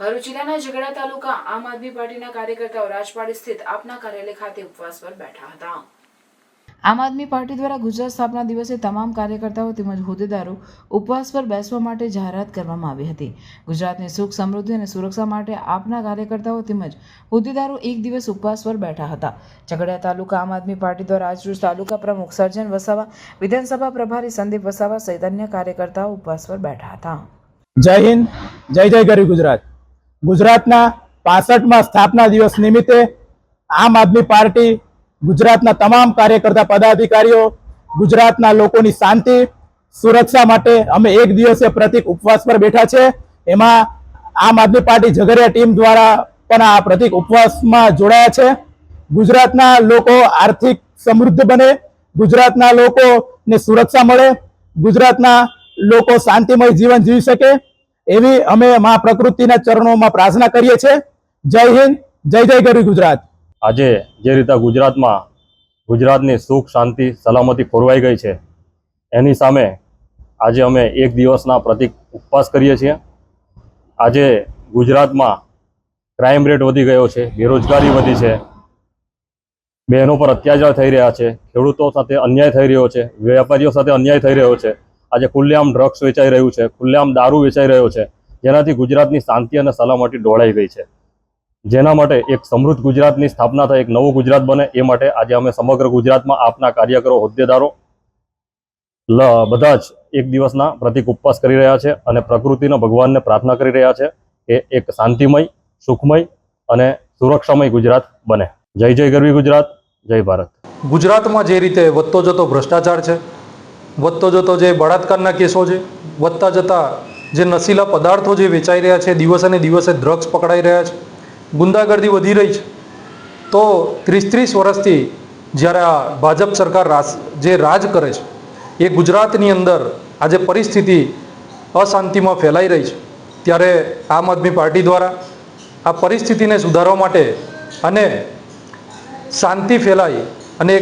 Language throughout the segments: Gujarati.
ભરૂચ જિલ્લાના ઝઘડા તાલુકા આમ આદમી પાર્ટીના કાર્યકર્તાઓ રાજપાડી સ્થિત આપના કાર્યાલય ખાતે ઉપવાસ પર બેઠા હતા। આમ આદમી પાર્ટી દ્વારા ગુજરાત સ્થાપના દિવસે તમામ કાર્યકર્તાઓ તેમજ હોદ્દેદારો ઉપવાસ પર બેસવા માટે જાહેરાત કરવામાં આવી હતી। ગુજરાતની સુખ સમૃદ્ધિ અને સુરક્ષા માટે આપના કાર્યકર્તાઓ તેમજ હોદ્દેદારો એક દિવસ ઉપવાસ પર બેઠા હતા। ઝઘડા તાલુકા આમ આદમી પાર્ટી દ્વારા આજરોજ તાલુકા પ્રમુખ સર્જન વસાવા, વિધાનસભા પ્રભારી સંદીપ વસાવા સહિત અન્ય કાર્યકર્તાઓ ઉપવાસ પર બેઠા હતા। જય હિન્દ, જય જય ગરવી ગુજરાત। ગુજરાતના 65મા સ્થાપના દિવસ નિમિત્તે આમ આદમી પાર્ટી ગુજરાતના તમામ કાર્યકર્તા પદાધિકારીઓ ગુજરાતના લોકોની શાંતિ સુરક્ષા માટે અમે એક દિવસે પ્રતિક ઉપવાસ પર બેઠા છે। એમાં આમ આદમી પાર્ટી ઝઘડિયા ટીમ દ્વારા પણ આ પ્રતિક ઉપવાસમાં જોડાયા છે। ગુજરાતના લોકો આર્થિક સમૃદ્ધ બને, ગુજરાતના લોકોને સુરક્ષા મળે, ગુજરાતના લોકો શાંતિમય જીવન જીવી શકે એવી અમે મા પ્રકૃતિના ચરણોમાં પ્રાર્થના કરીએ છીએ। જય હિન્દ, જય જય ગરવી ગુજરાત। આજે જે રીતે ગુજરાતની સુખ શાંતિ સલામતી ખોરવાઈ ગઈ છે એની સામે આજે અમે એક દિવસના પ્રતિક ઉપવાસ કરીએ છીએ। આજે ગુજરાતમાં ક્રાઇમ રેટ વધી ગયો છે, બેરોજગારી વધી છે, બહેનો પર અત્યાચાર થઈ રહ્યા છે, ખેડૂતો સાથે અન્યાય થઈ રહ્યો છે, વેપારીઓ સાથે અન્યાય થઈ રહ્યો છે। આજે ખુલ્લેઆમ ડ્રગ્સ વેચાઈ રહ્યું છે, ખુલ્લેઆમ દારૂ વેચાઈ રહ્યો છે, જેનાથી ગુજરાતની શાંતિ અને સલામતી ડોળાઈ ગઈ છે। જેના માટે એક સમૃદ્ધ ગુજરાતની સ્થાપના થાય, એક નવું ગુજરાત બને એ માટે આજે અમે સમગ્ર ગુજરાતમાં આપના કાર્યકરો, હોદ્દેદારો બધા જ એક દિવસના પ્રતિક ઉપવાસ કરી રહ્યા છે અને પ્રકૃતિના ભગવાનને પ્રાર્થના કરી રહ્યા છે કે એક શાંતિમય, સુખમય અને સુરક્ષામય ગુજરાત બને। જય જય ગરવી ગુજરાત, જય ભારત। ગુજરાતમાં જે રીતે વધતો જતો ભ્રષ્ટાચાર છે, વધતો જતો જે બળાત્કારના કેસો છે, વધતા જતા જે નશીલા પદાર્થો જે વેચાઈ રહ્યા છે, દિવસે ને દિવસે ડ્રગ્સ પકડાઈ રહ્યા છે, ગુંડાગર્દી વધી રહી છે, તો 30 વર્ષથી જ્યારે આ ભાજપ સરકાર જે રાજ કરે છે એ ગુજરાતની અંદર આજે પરિસ્થિતિ અશાંતિમાં ફેલાઈ રહી છે, ત્યારે આમ આદમી પાર્ટી દ્વારા આ પરિસ્થિતિને સુધારવા માટે અને શાંતિ ફેલાય અને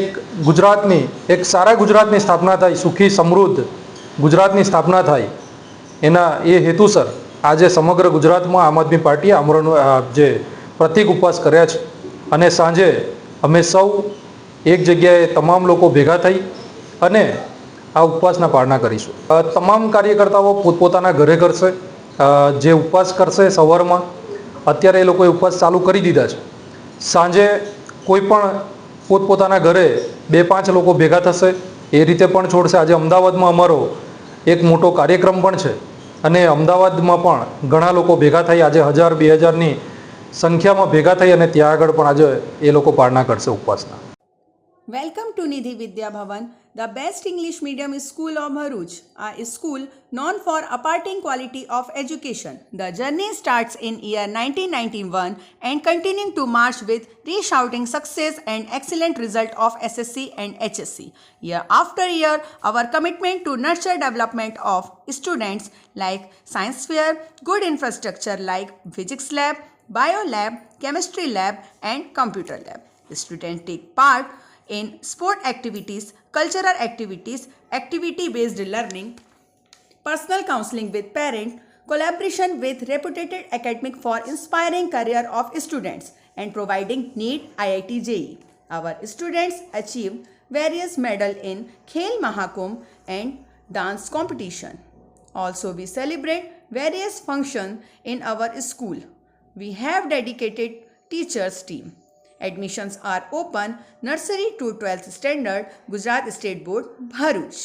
એક સારા ગુજરાતની સ્થાપના થાય, સુખી સમૃદ્ધ ગુજરાતની સ્થાપના થાય એના એ હેતુસર આજે સમગ્ર ગુજરાતમાં આમ આદમી પાર્ટીએ જે પ્રતિક ઉપવાસ કર્યા છે અને સાંજે અમે સૌ એક જગ્યાએ તમામ લોકો ભેગા થઈ અને આ ઉપવાસના પાળના કરીશું। તમામ કાર્યકર્તાઓ પોતપોતાના ઘરે કરશે, જે ઉપવાસ કરશે સવારમાં, અત્યારે એ લોકોએ ઉપવાસ ચાલુ કરી દીધા છે, સાંજે કોઈ પણ પોતપોતાના ઘરે 2-5 લોકો ભેગા થશે એ રીતે પણ છોડશે। આજે અમદાવાદમાં અમારો એક મોટો કાર્યક્રમ પણ છે અને અમદાવાદમાં પણ ઘણા લોકો ભેગા થઈ આજે 1000-2000ની સંખ્યામાં ભેગા થઈ અને ત્યાં આગળ પણ આજે એ લોકો પાળના કરશે ઉપવાસના। Welcome to Nidhi Vidya Bhavan, the best English medium school of Bharuch, a school known for imparting quality of education. The journey starts in year 1991 and continuing to march with resounding success and excellent result of SSC and HSC. Year after year, our commitment to nurture development of students like science fair, good infrastructure like physics lab, bio lab, chemistry lab and computer lab. Students take part in sport activities, cultural activities, activity-based learning, personal counseling with parents, collaboration with reputed academic for inspiring career of students and providing NEET IIT JEE. Our students achieved various medals in Khel Mahakumbh and dance competition. Also, we celebrate various functions in our school. We have dedicated teachers team. Admissions are open nursery to 12th standard, Gujarat State Board, Bharuch.